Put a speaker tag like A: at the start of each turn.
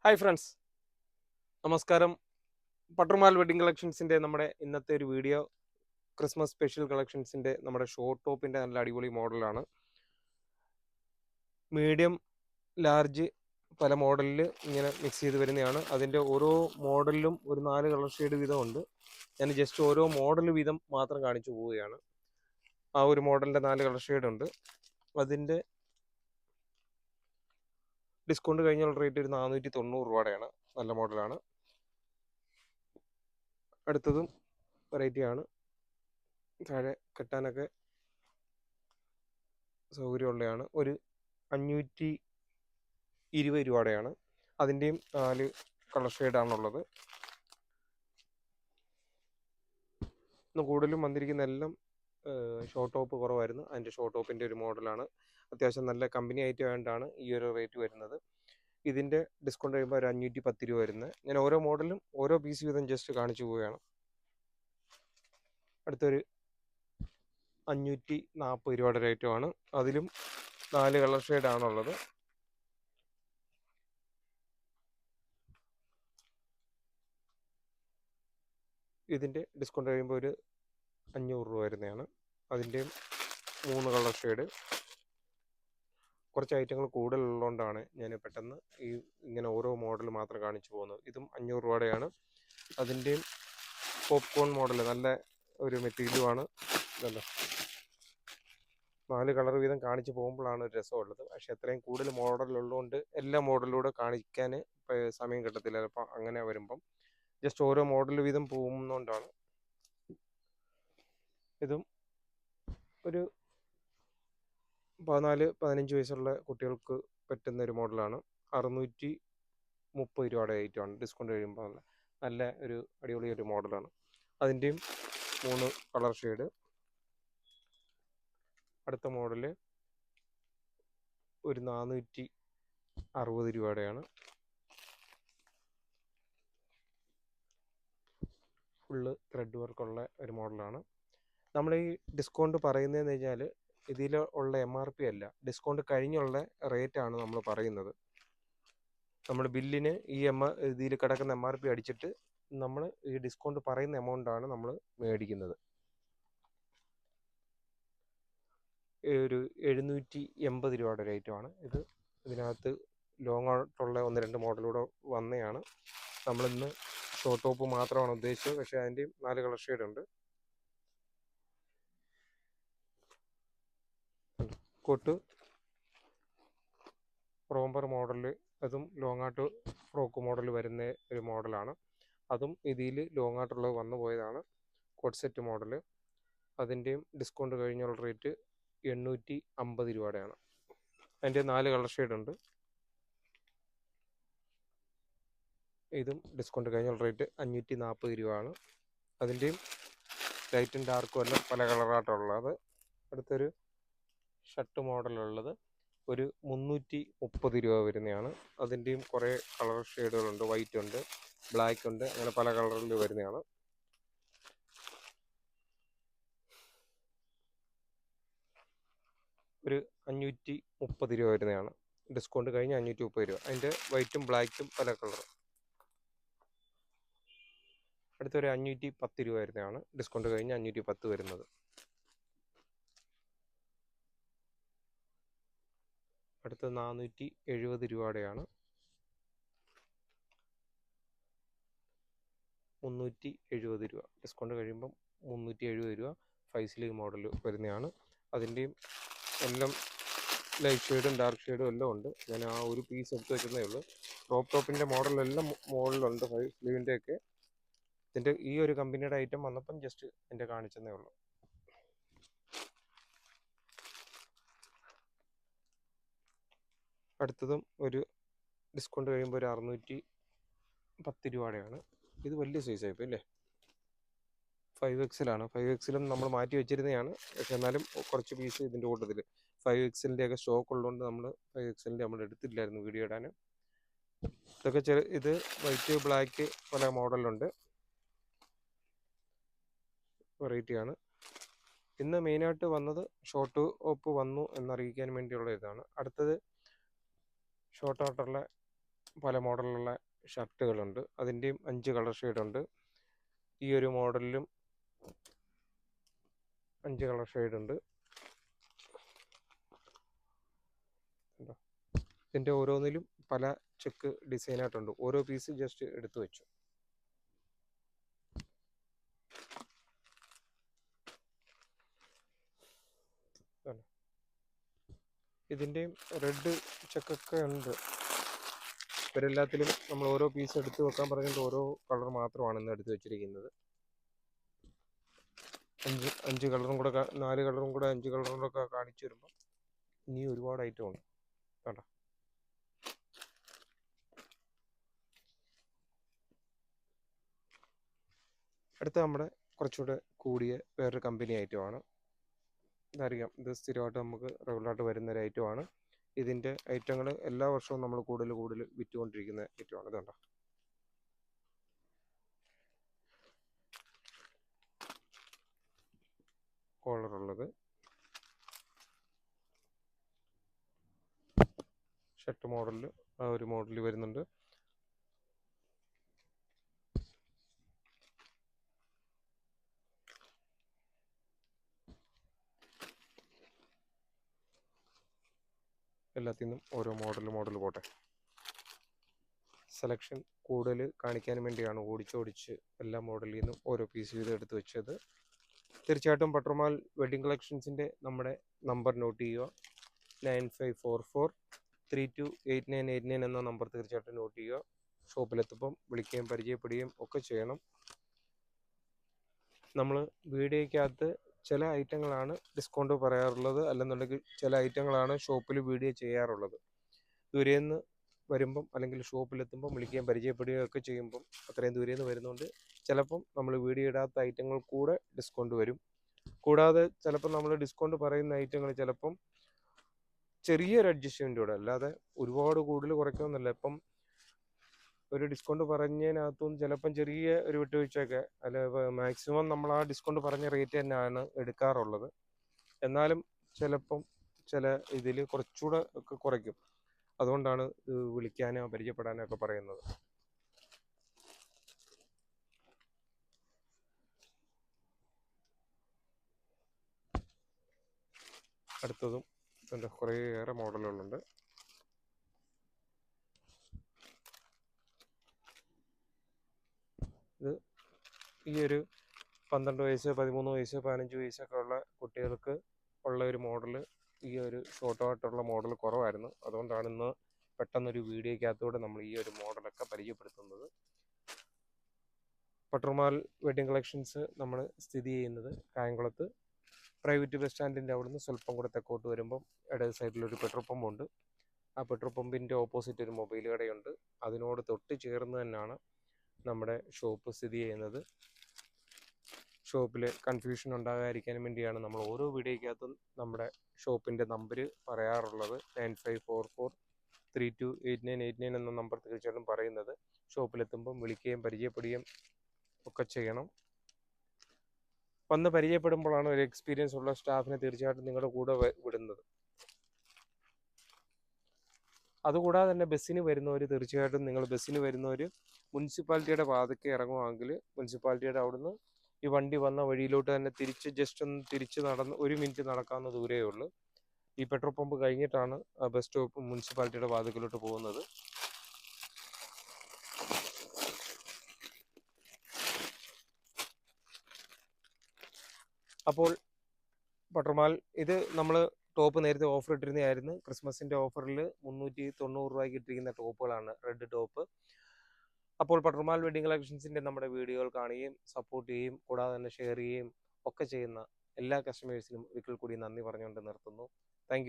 A: Hi friends, നമസ്കാരം. പട്ടർമാൽ wedding കളക്ഷൻസിൻ്റെ നമ്മുടെ ഇന്നത്തെ ഒരു വീഡിയോ ക്രിസ്മസ് സ്പെഷ്യൽ കളക്ഷൻസിൻ്റെ നമ്മുടെ ഷോർട്ട് ടോപ്പിൻ്റെ നല്ല അടിപൊളി മോഡലാണ്. മീഡിയം, ലാർജ് പല മോഡലിൽ ഇങ്ങനെ മിക്സ് ചെയ്ത് വരുന്നതാണ്. അതിൻ്റെ ഓരോ മോഡലിലും ഒരു 4 കളർ ഷെയ്ഡ് വീതമുണ്ട്. ഞാൻ ജസ്റ്റ് ഓരോ മോഡൽ വീതം മാത്രം കാണിച്ചു പോവുകയാണ്. ആ ഒരു മോഡലിൻ്റെ 4 കളർ ഷെയ്ഡ് ഉണ്ട്. അതിൻ്റെ ഡിസ്കൗണ്ട് കഴിഞ്ഞുള്ള റേറ്റ് ഒരു 490 രൂപയുടെയാണ്. നല്ല മോഡലാണ്. അടുത്തതും വെറൈറ്റിയാണ്. താഴെ കെട്ടാനൊക്കെ സൗകര്യമുള്ളതാണ്. ഒരു 520 രൂപയുടെയാണ്. അതിൻ്റെയും 4 കളർ ഷെയ്ഡാണുള്ളത്. ഇന്ന് കൂടുതലും വന്നിരിക്കുന്ന എല്ലാം ഷോർട്ട് ടോപ്പ് കുറവായിരുന്നു. അതിൻ്റെ ഷോർട്ട് ടോപ്പിൻ്റെ ഒരു മോഡലാണ്. അത്യാവശ്യം നല്ല കമ്പനി ആയിട്ട് വേണ്ടാണ് ഈ ഒരു റേറ്റ് വരുന്നത്. ഇതിൻ്റെ ഡിസ്കൗണ്ട് കഴിയുമ്പോൾ ഒരു 510 രൂപ വരുന്നത്. ഞാൻ ഓരോ മോഡലും ഓരോ പീസ് വീതം ജസ്റ്റ് കാണിച്ചു പോവുകയാണ്. അടുത്തൊരു 540 രൂപയുടെ റേറ്റുമാണ്. അതിലും 4 കളർ ഷെയ്ഡാണുള്ളത്. ഇതിൻ്റെ ഡിസ്കൗണ്ട് കഴിയുമ്പോൾ ഒരു 500 രൂപ വരുന്നതാണ്. അതിൻ്റെയും 3 കളർ ഷെയ്ഡ്. കുറച്ച് ഐറ്റങ്ങൾ കൂടുതലുള്ളതുകൊണ്ടാണ് ഞാൻ പെട്ടെന്ന് ഇങ്ങനെ ഓരോ മോഡൽ മാത്രം കാണിച്ചു പോകുന്നത്. ഇതും 500 രൂപയുടെയാണ്. അതിൻ്റെയും പോപ്കോൺ മോഡൽ, നല്ല ഒരു മെറ്റീരിയലുമാണ്. ഇതല്ലോ, 4 കളർ വീതം കാണിച്ചു പോകുമ്പോഴാണ് ഒരു രസമുള്ളത്. പക്ഷേ എത്രയും കൂടുതൽ മോഡലുള്ളതുകൊണ്ട് എല്ലാ മോഡലിലൂടെ കാണിക്കാൻ സമയം കിട്ടത്തില്ല. അപ്പം അങ്ങനെ വരുമ്പം ജസ്റ്റ് ഓരോ മോഡൽ വീതം പോകുന്നതുകൊണ്ടാണ്. ഇതും ഒരു 14-15 വയസ്സുള്ള കുട്ടികൾക്ക് പറ്റുന്ന ഒരു മോഡലാണ്. 630 രൂപയുടെ ഐറ്റമാണ്. ഡിസ്കൗണ്ട് കഴിയുമ്പോൾ നല്ല ഒരു അടിപൊളി ഒരു മോഡലാണ്. അതിൻ്റെയും 3 കളർ ഷെയ്ഡ്. അടുത്ത മോഡൽ ഒരു 460 രൂപയുടെയാണ്. ഫുള്ള് ത്രെഡ് വർക്കുള്ള ഒരു മോഡലാണ്. നമ്മൾ ഈ ഡിസ്കൗണ്ട് പറയുന്നതെന്ന് കഴിഞ്ഞാൽ ഇതിൽ ഉള്ള MRP അല്ല, ഡിസ്കൗണ്ട് കഴിഞ്ഞുള്ള റേറ്റാണ് നമ്മൾ പറയുന്നത്. നമ്മൾ ബില്ലിന് ഇതിൽ കിടക്കുന്ന MRP അടിച്ചിട്ട് നമ്മൾ ഈ ഡിസ്കൗണ്ട് പറയുന്ന എമൗണ്ടാണ് നമ്മൾ മേടിക്കുന്നത്. ഒരു 780 രൂപയുടെ ഒരു ഐറ്റമാണ് ഇത്. ഇതിനകത്ത് ലോങ് ആയിട്ടുള്ള 1-2 മോഡലൂടെ വന്നതാണ്. നമ്മളിന്ന് ഷോർട്ട് ടോപ്പ് മാത്രമാണ് ഉദ്ദേശിച്ചത്. പക്ഷേ അതിൻ്റെയും 4 കളർ ഷെയ്ഡ് ഉണ്ട്. കോട്ട് റോംബർ മോഡലിൽ, അതും ലോങ് ആയിട്ട് ഫ്രോക്ക് മോഡൽ വരുന്ന ഒരു മോഡലാണ്. അതും ഇതിൽ ലോങ് ആയിട്ടുള്ളത് വന്നു പോയതാണ്. Coat set model. അതിൻ്റെയും ഡിസ്കൗണ്ട് കഴിഞ്ഞുള്ള റേറ്റ് 850 രൂപയുടെയാണ്. അതിൻ്റെ 4 കളർ ഷെയ്ഡ് ഉണ്ട്. ഇതും ഡിസ്കൗണ്ട് കഴിഞ്ഞുള്ള റേറ്റ് 540 രൂപയാണ്. അതിൻ്റെയും ലൈറ്റും ഡാർക്കും എല്ലാം പല കളറായിട്ടുള്ളത്. അടുത്തൊരു ഷർട്ട് മോഡലുള്ളത് ഒരു 330 രൂപ വരുന്നതാണ്. അതിൻ്റെയും കുറേ കളർ ഷെയ്ഡുകളുണ്ട്. വൈറ്റ് ഉണ്ട്, ബ്ലാക്ക് ഉണ്ട്, അങ്ങനെ പല കളറിൽ വരുന്നതാണ്. ഒരു 530 രൂപ വരുന്നതാണ്. ഡിസ്കൗണ്ട് കഴിഞ്ഞ് 530 രൂപ. അതിൻ്റെ വൈറ്റും ബ്ലാക്കും പല കളർ. അടുത്തൊരു 510 രൂപ വരുന്നതാണ്. ഡിസ്കൗണ്ട് കഴിഞ്ഞ് 510 വരുന്നത്. അടുത്ത 470 രൂപയുടെയാണ്. 370 രൂപ. ഡിസ്കൗണ്ട് കഴിയുമ്പം 370 രൂപ. 5 സ്ലീവ് മോഡൽ വരുന്നതാണ്. അതിൻ്റെയും എല്ലാം ലൈറ്റ് ഷെയ്ഡും ഡാർക്ക് ഷെയ്ഡും എല്ലാം ഉണ്ട്. ഞാൻ ആ ഒരു പീസ് എടുത്ത് വെക്കുന്നേ ഉള്ളൂ. ക്രോപ്പ് ടോപ്പിൻ്റെ മോഡലെല്ലാം മോഡലുണ്ട്, 5 സ്ലീവിൻ്റെയൊക്കെ. ഇതിൻ്റെ ഈ ഒരു കമ്പനിയുടെ ഐറ്റം വന്നപ്പം ജസ്റ്റ് എൻ്റെ കാണിച്ചതേ ഉള്ളൂ. അടുത്തതും ഒരു ഡിസ്കൗണ്ട് കഴിയുമ്പോൾ ഒരു 610 രൂപയുടെയാണ്. ഇത് വലിയ സൈസ് ആയിപ്പോൾ അല്ലേ. 5XL ആണ്. 5XLും നമ്മൾ മാറ്റി വെച്ചിരുന്നതാണ്. പക്ഷെ എന്നാലും കുറച്ച് പീസ് ഇതിൻ്റെ കൂട്ടത്തിൽ 5XLൻ്റെ ഒക്കെ സ്റ്റോക്ക് ഉള്ളതുകൊണ്ട് നമ്മൾ 5XLൻ്റെ നമ്മൾ എടുത്തില്ലായിരുന്നു വീഡിയോ ഇടാൻ. ഇതൊക്കെ ഇത് വൈറ്റ്, ബ്ലാക്ക് പല മോഡലുണ്ട്. വെറൈറ്റിയാണ്. ഇന്ന് മെയിനായിട്ട് വന്നത് ഷോർട്ട് ടോപ്പ് വന്നു എന്നറിയിക്കാൻ വേണ്ടിയുള്ള ഇതാണ്. അടുത്തത് ഷോർട്ട് ആയിട്ടുള്ള പല മോഡലിലുള്ള ഷർട്ടുകളുണ്ട്. അതിൻ്റെയും 5 കളർ ഷെയ്ഡുണ്ട്. ഈ ഒരു മോഡലിലും 5 കളർ ഷെയ്ഡുണ്ട്. ഇതിൻ്റെ ഓരോന്നിലും പല ചെക്ക് ഡിസൈനായിട്ടുണ്ട്. ഓരോ പീസ് ജസ്റ്റ് എടുത്തു വെച്ചു. ഇതിൻ്റെയും റെഡ് ചെക്കൊക്കെ ഉണ്ട്. ഇവരെല്ലാത്തിലും നമ്മൾ ഓരോ പീസ് എടുത്ത് വെക്കാൻ പറഞ്ഞിട്ട് ഓരോ കളർ മാത്രമാണ് ഇന്ന് എടുത്ത് വെച്ചിരിക്കുന്നത്. 5 കളറും കൂടെ 4 കളറും കൂടെ 5 കളറും കൂടെ ഒക്കെ കാണിച്ചു വരുമ്പോൾ ഇനി ഒരുപാട് ഐറ്റം ഉണ്ട് കേട്ടോ. അടുത്ത നമ്മുടെ കുറച്ചുകൂടെ കൂടിയ വേറൊരു കമ്പനി ഐറ്റമാണ്. ഇതറിയാം, ഇത് സ്ഥിരമായിട്ട് നമുക്ക് റെഗുലറായിട്ട് വരുന്നൊരു ഐറ്റമാണ്. ഇതിൻ്റെ ഐറ്റങ്ങൾ എല്ലാ വർഷവും നമ്മൾ കൂടുതൽ വിറ്റുകൊണ്ടിരിക്കുന്ന ഐറ്റമാണ്. ഇതുണ്ടോ, കോളറുള്ളത് ഷർട്ട് മോഡലിൽ ആ ഒരു മോഡലിൽ വരുന്നുണ്ട്. എല്ലാത്തിൽ നിന്നും ഓരോ മോഡൽ പോട്ടെ. സെലക്ഷൻ കൂടുതൽ കാണിക്കാൻ വേണ്ടിയാണ് ഓടിച്ച് എല്ലാ മോഡലിൽ നിന്നും ഓരോ പീസ് വീതം എടുത്ത് വെച്ചത്. തീർച്ചയായിട്ടും പട്രോമാൽ വെഡ്ഡിങ് കളക്ഷൻസിൻ്റെ നമ്മുടെ നമ്പർ നോട്ട് ചെയ്യുക. 9544328989 എന്ന നമ്പർ തീർച്ചയായിട്ടും നോട്ട് ചെയ്യുക. ഷോപ്പിലെത്തുമ്പം വിളിക്കുകയും പരിചയപ്പെടുകയും ഒക്കെ ചെയ്യണം. നമ്മൾ വീഡിയോയ്ക്കകത്ത് ചില ഐറ്റങ്ങളാണ് ഡിസ്കൗണ്ട് പറയാറുള്ളത്, അല്ലെന്നുണ്ടെങ്കിൽ ചില ഐറ്റങ്ങളാണ് ഷോപ്പിൽ വീഡിയോ ചെയ്യാറുള്ളത്. ദൂരേന്ന് വരുമ്പം അല്ലെങ്കിൽ ഷോപ്പിലെത്തുമ്പം വിളിക്കുകയും പരിചയപ്പെടുകയും ഒക്കെ ചെയ്യുമ്പം അത്രയും ദൂരേന്ന് വരുന്നതുകൊണ്ട് ചിലപ്പം നമ്മൾ വീഡിയോ ഇടാത്ത ഐറ്റങ്ങൾ കൂടെ ഡിസ്കൗണ്ട് വരും. കൂടാതെ ചിലപ്പം നമ്മൾ ഡിസ്കൗണ്ട് പറയുന്ന ഐറ്റങ്ങൾ ചിലപ്പം ചെറിയൊരു അഡ്ജസ്റ്റ്മെൻറ്റോടെ, അല്ലാതെ ഒരുപാട് കൂടുതൽ കുറയ്ക്കുമെന്നല്ല. ഇപ്പം ഒരു ഡിസ്കൗണ്ട് പറഞ്ഞതിനകത്തും ചിലപ്പം ചെറിയ ഒരു വിട്ടുവീഴ്ചയൊക്കെ, അല്ല മാക്സിമം നമ്മൾ ആ ഡിസ്കൗണ്ട് പറഞ്ഞ റേറ്റ് തന്നെയാണ് എടുക്കാറുള്ളത്. എന്നാലും ചിലപ്പം ചില ഇതിൽ കുറച്ചുകൂടെ ഒക്കെ കുറയ്ക്കും. അതുകൊണ്ടാണ് വിളിക്കാനോ പരിചയപ്പെടാനോ ഒക്കെ പറയുന്നത്. അടുത്തതും എന്താ കുറേയേറെ മോഡലുകളുണ്ട്. ഇത് ഈ ഒരു 12 വയസ്സ് 13 വയസ്സ് 15 വയസ്സൊക്കെ ഉള്ള കുട്ടികൾക്ക് ഉള്ള ഒരു മോഡൽ, ഈ ഒരു ഷോർട്ടായിട്ടുള്ള മോഡൽ കുറവായിരുന്നു. അതുകൊണ്ടാണ് ഇന്ന് പെട്ടെന്നൊരു വീഡിയോയ്ക്കകത്തൂടെ നമ്മൾ ഈ ഒരു മോഡലൊക്കെ പരിചയപ്പെടുത്തുന്നത്. പട്രോമാൽ വെഡ്ഡിങ് കളക്ഷൻസ് നമ്മൾ സ്ഥിതി ചെയ്യുന്നത് കായംകുളത്ത് പ്രൈവറ്റ് ബസ് സ്റ്റാൻഡിൻ്റെ അവിടുന്ന് സ്വല്പം കൂടെ തെക്കോട്ട് വരുമ്പം ഇടത് സൈഡിലൊരു പെട്രോൾ പമ്പുണ്ട്. ആ പെട്രോൾ പമ്പിൻ്റെ ഓപ്പോസിറ്റ് ഒരു മൊബൈൽ കടയുണ്ട്. അതിനോട് തൊട്ട് ചേർന്ന് തന്നെയാണ് നമ്മുടെ ഷോപ്പ് സ്ഥിതി ചെയ്യുന്നത്. ഷോപ്പിൽ കൺഫ്യൂഷൻ ഉണ്ടാകാതിരിക്കാൻ വേണ്ടിയാണ് നമ്മൾ ഓരോ വീഡിയോയ്ക്കകത്തും നമ്മുടെ ഷോപ്പിൻ്റെ നമ്പർ പറയാറുള്ളത്. 9544328989 എന്ന നമ്പർ തീർച്ചയായിട്ടും പറയുന്നത്. ഷോപ്പിലെത്തുമ്പം വിളിക്കുകയും പരിചയപ്പെടുകയും ഒക്കെ ചെയ്യണം. വന്ന് പരിചയപ്പെടുമ്പോഴാണ് ഒരു എക്സ്പീരിയൻസ് ഉള്ള സ്റ്റാഫിനെ തീർച്ചയായിട്ടും നിങ്ങളുടെ കൂടെ വിടുന്നത്. അതുകൂടാതെ തന്നെ ബസ്സിന് വരുന്നവർ തീർച്ചയായിട്ടും, നിങ്ങൾ ബസ്സിന് വരുന്നവർ മുനിസിപ്പാലിറ്റിയുടെ പാതയ്ക്ക് ഇറങ്ങുവാണെങ്കിൽ മുനിസിപ്പാലിറ്റിയുടെ അവിടുന്ന് ഈ വണ്ടി വന്ന വഴിയിലോട്ട് തന്നെ ജസ്റ്റ് ഒന്ന് തിരിച്ച് നടന്ന് 1 മിനിറ്റ് നടക്കാവുന്ന ദൂരമേ ഉള്ളൂ. ഈ പെട്രോൾ പമ്പ് കഴിഞ്ഞിട്ടാണ് ബസ് സ്റ്റോപ്പ് മുനിസിപ്പാലിറ്റിയുടെ പാതക്കിലോട്ട് പോകുന്നത്. അപ്പോൾ പട്രോമാൽ ഇത് നമ്മൾ ടോപ്പ് നേരത്തെ ഓഫർ ഇട്ടിരുന്നതായിരുന്നു. ക്രിസ്മസിൻ്റെ ഓഫറിൽ 390 രൂപയ്ക്ക് ഇട്ടിരിക്കുന്ന ടോപ്പുകളാണ്, റെഡ് ടോപ്പ്. അപ്പോൾ പട്രോമാൽ വെഡ്ഡിങ് കളക്ഷൻസിൻ്റെ നമ്മുടെ വീഡിയോകൾ കാണുകയും സപ്പോർട്ട് ചെയ്യുകയും കൂടാതെ തന്നെ ഷെയർ ചെയ്യുകയും ഒക്കെ ചെയ്യുന്ന എല്ലാ കസ്റ്റമേഴ്സിനും ഒരിക്കൽ കൂടി നന്ദി പറഞ്ഞുകൊണ്ട് നിർത്തുന്നു. താങ്ക്